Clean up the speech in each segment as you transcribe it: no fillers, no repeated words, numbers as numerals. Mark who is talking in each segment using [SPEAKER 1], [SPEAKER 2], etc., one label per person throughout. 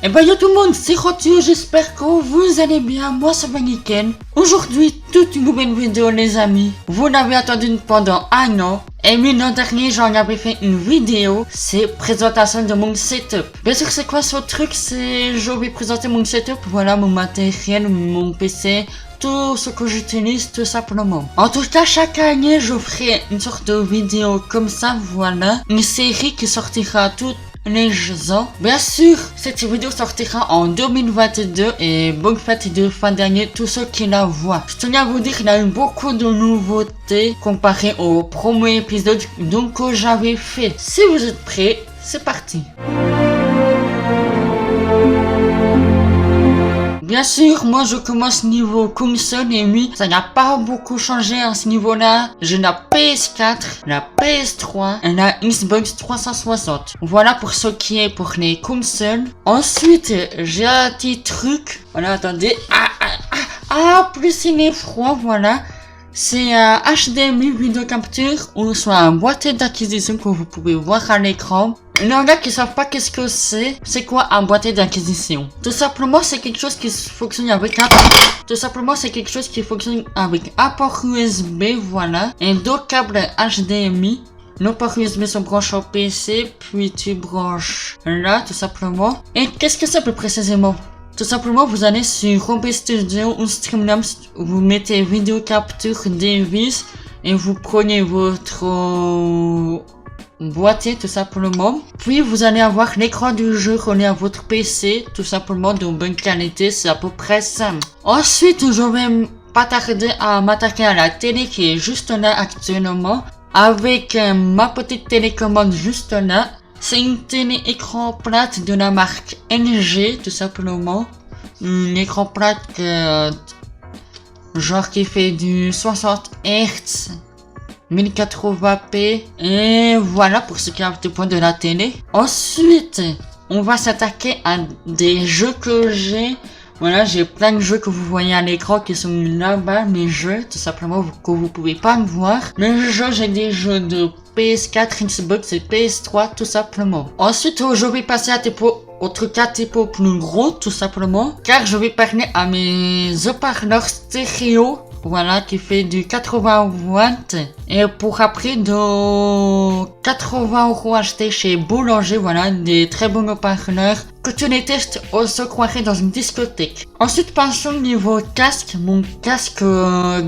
[SPEAKER 1] Eh ben yo tout le monde, c'est Rotu, j'espère que vous allez bien, moi ça va nickel. Aujourd'hui, toute une nouvelle vidéo les amis. Vous l'avez attendu pendant un an. Et l'an dernier, j'en avais fait une vidéo, c'est présentation de mon setup. Bien sûr, c'est quoi ce truc? C'est, je vais présenter mon setup, voilà mon matériel, mon PC, tout ce que j'utilise tout simplement. En tout cas, chaque année, je ferai une sorte de vidéo comme ça, voilà. Une série qui sortira toutes les ans. Bien sûr, cette vidéo sortira en 2022 et bonne fête de fin d'année tous ceux qui la voient. Je tenais à vous dire qu'il y a eu beaucoup de nouveautés comparé au premier épisode donc que j'avais fait. Si vous êtes prêts, c'est parti. Bien sûr, moi je commence niveau console et oui, ça n'a pas beaucoup changé à ce niveau-là. J'ai la PS4, la PS3 et la Xbox 360. Voilà pour ce qui est pour les consoles. Ensuite, j'ai un petit truc. Voilà, attendez. Plus il est froid, voilà. C'est un HDMI vidéo capture ou soit un boîtier d'acquisition que vous pouvez voir à l'écran. Il y en a qui savent pas qu'est-ce que c'est. C'est quoi un boîtier d'acquisition? Tout simplement, c'est quelque chose qui fonctionne avec un... Tout simplement, c'est quelque chose qui fonctionne avec un port USB, voilà. Et deux câbles HDMI. Le port USB se branche au PC, puis tu branches là, tout simplement. Et qu'est-ce que c'est plus précisément? Tout simplement, vous allez sur OBS Studio ou Streamlabs, vous mettez vidéo capture device et vous prenez votre boîtier tout simplement. Puis vous allez avoir l'écran du jeu relié à votre PC, tout simplement de bonne qualité, c'est à peu près ça. Ensuite, je vais pas tarder à m'attaquer à la télé qui est juste là actuellement, avec ma petite télécommande juste là. C'est une télé écran plate de la marque LG, tout simplement. Un écran plate genre qui fait du 60 Hz, 1080p. Et voilà pour ce qui est du point de la télé. Ensuite, on va s'attaquer à des jeux que j'ai. Voilà, j'ai plein de jeux que vous voyez à l'écran qui sont là-bas, mes jeux, tout simplement, que vous pouvez pas me voir. Les jeux, j'ai des jeux de PS4, Xbox et PS3, tout simplement. Ensuite, je vais passer à au truc un petit peu plus gros, tout simplement, car je vais parler à mes haut-parleurs stéréo. Voilà, qui fait du 80 watts. Et pour après de 80 € achetés chez Boulanger, voilà, des très bons haut-parleurs. Que tu les testes, on se croirait dans une discothèque. Ensuite, passons au niveau casque. Mon casque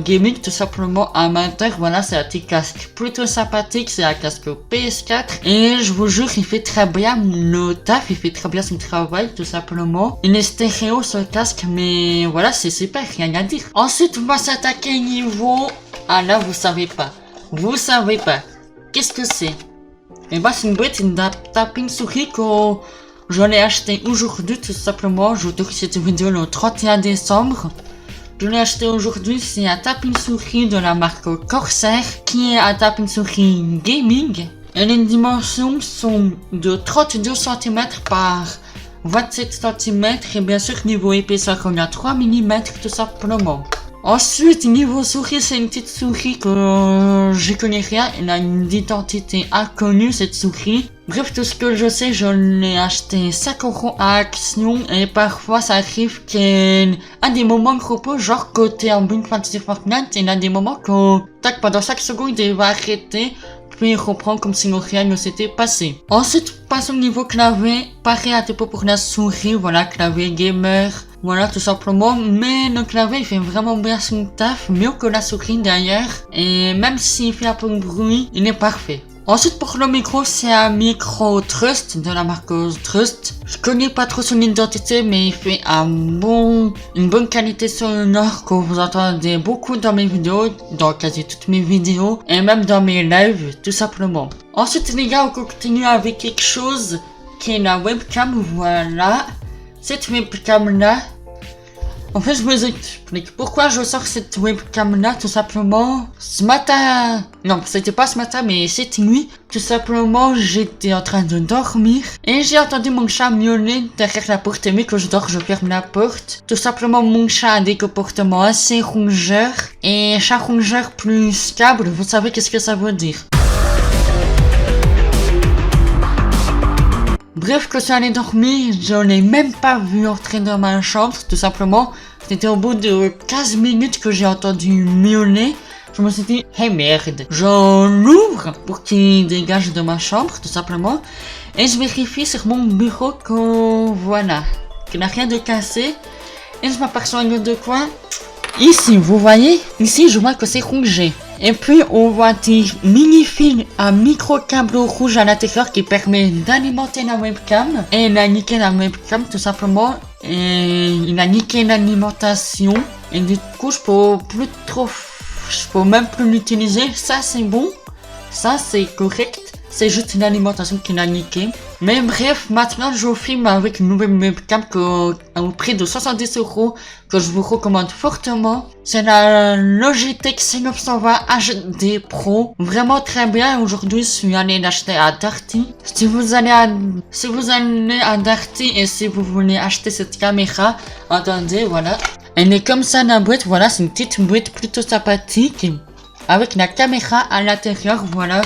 [SPEAKER 1] gaming, tout simplement amateur. Voilà, c'est un petit casque plutôt sympathique. C'est un casque PS4. Et je vous jure, il fait très bien le taf. Il fait très bien son travail, tout simplement. Il est stéréo, ce casque. Mais voilà, c'est super, rien à dire. Ensuite, on va s'attaquer niveau... Ah là, vous savez pas. Vous savez pas. Qu'est-ce que c'est? Eh ben, c'est une boîte, une taping souris que... Je l'ai acheté aujourd'hui, tout simplement. Je vous tourne cette vidéo le 31 décembre. Je l'ai acheté aujourd'hui. C'est un tapis souris de la marque Corsair, qui est un tapis souris gaming. Et les dimensions sont de 32 cm par 27 cm. Et bien sûr, niveau épaisseur, on a 3 mm, tout simplement. Ensuite, niveau souris, c'est une petite souris que je connais rien. Elle a une identité inconnue, cette souris. Bref, tout ce que je sais, je l'ai acheté 5 € à Action. Et parfois, ça arrive qu'elle a des moments de repos, genre côté en Final Fantasy Fortnite. Il a des moments que, tac, pendant 5 secondes, il va arrêter. Puis il reprend comme si rien ne s'était passé. Ensuite, passons au niveau clavier. Pareil un petit peu pour la souris. Voilà, clavier gamer. Voilà, tout simplement. Mais le clavier, il fait vraiment bien son taf. Mieux que la souris d'ailleurs. Et même s'il fait un peu de bruit, il est parfait. Ensuite, pour le micro, c'est un micro Trust de la marque Trust. Je connais pas trop son identité, mais il fait une bonne qualité sonore que vous entendez beaucoup dans mes vidéos, dans quasi toutes mes vidéos, et même dans mes lives, tout simplement. Ensuite, les gars, on continue avec quelque chose qui est la webcam, voilà. Cette webcam-là, en fait, je vous explique pourquoi je sors cette webcam-là, tout simplement. Ce matin, non, c'était pas ce matin, mais cette nuit, tout simplement, j'étais en train de dormir et j'ai entendu mon chat miauler derrière la porte. Mais que je dors, je ferme la porte. Tout simplement, mon chat a des comportements assez rongeurs et chat rongeur plus câble, vous savez qu'est-ce que ça veut dire? Bref, que je suis allé dormir, je n'ai même pas vu entrer dans ma chambre, tout simplement. C'était au bout de 15 minutes que j'ai entendu miauler. Je me suis dit, hey merde, j'en ouvre pour qu'il dégage de ma chambre, tout simplement. Et je vérifie sur mon bureau que, voilà, qu'il n'y a rien de cassé. Et je m'aperçois de quoi? Ici, vous voyez? Ici, je vois que c'est rouge. Et puis, on voit des mini-fils à micro-câble rouge à l'intérieur qui permet d'alimenter la webcam. Et il a niqué la webcam, tout simplement. Et il a niqué l'alimentation. Et du coup, je peux même plus l'utiliser. Ça, c'est bon. Ça, c'est correct. C'est juste une alimentation qui l'a niqué. Mais bref, maintenant je filme avec une nouvelle webcam au prix de 70 € que je vous recommande fortement. C'est la Logitech C920 HD Pro. Vraiment très bien. Aujourd'hui, je suis allé l'acheter à Darty. Si vous allez à Darty et si vous voulez acheter cette caméra, attendez, voilà. Elle est comme ça la boîte. Voilà, c'est une petite boîte plutôt sympathique. Avec la caméra à l'intérieur, voilà.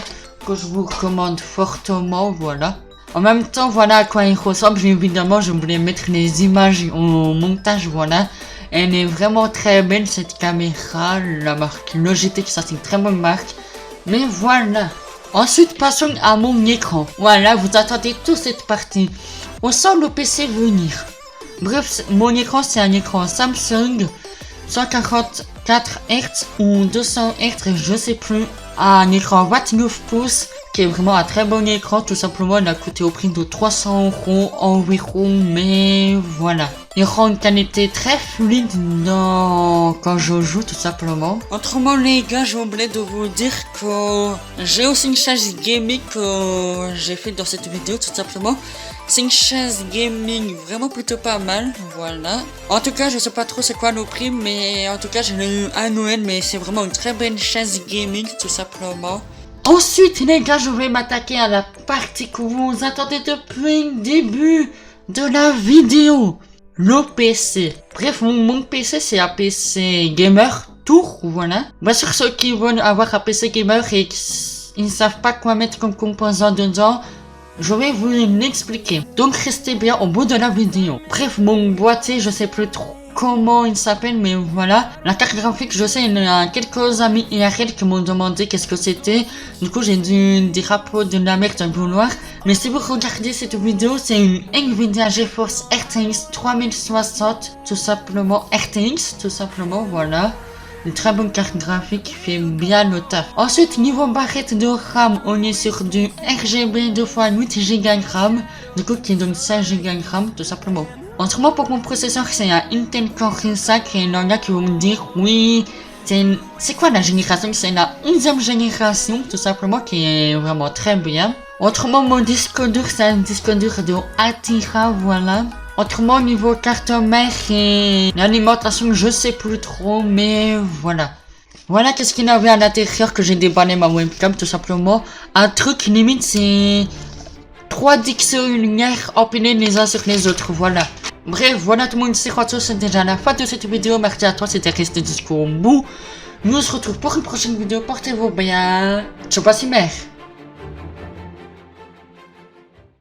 [SPEAKER 1] Que je vous recommande fortement, voilà. En même temps, voilà à quoi il ressemble. Évidemment, je voulais mettre les images au montage, voilà. Elle est vraiment très belle, cette caméra. La marque Logitech, ça c'est une très bonne marque. Mais voilà. Ensuite, passons à mon écran. Voilà, vous attendez toute cette partie. On sent le PC venir. Bref, mon écran, c'est un écran Samsung 144 Hz ou 200 Hz, je sais plus. Un écran 29 pouces qui est vraiment un très bon écran. Tout simplement, il a coûté au prix de 300 € environ, mais voilà. Il rend une qualité très fluide quand je joue, tout simplement. Autrement, les gars, j'ai oublié de vous dire que j'ai aussi une chaise gaming que j'ai fait dans cette vidéo, tout simplement. C'est une chaise gaming vraiment plutôt pas mal, voilà. En tout cas, je sais pas trop c'est quoi le prix, mais en tout cas, je l'ai eu à Noël, mais c'est vraiment une très belle chaise gaming, tout simplement. Ensuite, les gars, je vais m'attaquer à la partie que vous attendez depuis le début de la vidéo. Le PC. Bref, mon PC, c'est un PC gamer, tour, voilà. Bien sûr, ceux qui veulent avoir un PC gamer et ils ne savent pas quoi mettre comme composant dedans, je vais vous l'expliquer. Donc restez bien au bout de la vidéo. Bref, mon boîtier, je sais plus trop comment il s'appelle, mais voilà. La carte graphique, je sais, il y a quelques amis IRL qui m'ont demandé qu'est-ce que c'était. Du coup, j'ai dû dire un peu de la merde à vouloir. Mais si vous regardez cette vidéo, c'est une Nvidia GeForce RTX 3060, tout simplement. RTX, tout simplement, voilà. Une très bonne carte graphique qui fait bien le taf. Ensuite, niveau barrette de RAM, on est sur du RGB 2x8 Go RAM. Du coup, qui donne 16 Go RAM, tout simplement. Autrement, pour mon processeur, c'est un Intel Core i5 et il y en a qui vont me dire, oui, c'est quoi la génération? C'est la 11e génération, tout simplement, qui est vraiment très bien. Autrement, mon disque dur, c'est un disque dur de Atira, voilà. Autrement, niveau carte mère et l'alimentation, je sais plus trop, mais voilà. Voilà qu'est-ce qu'il y avait à l'intérieur que j'ai déballé ma webcam, tout simplement. Un truc limite, c'est 3 dictionnaires empilés les uns sur les autres, voilà. Bref, voilà tout le monde, c'est Quato, c'est déjà la fin de cette vidéo. Merci à toi, c'était resté jusqu'au bout. Nous on se retrouve pour une prochaine vidéo, portez-vous bien. Ciao, pas si mère.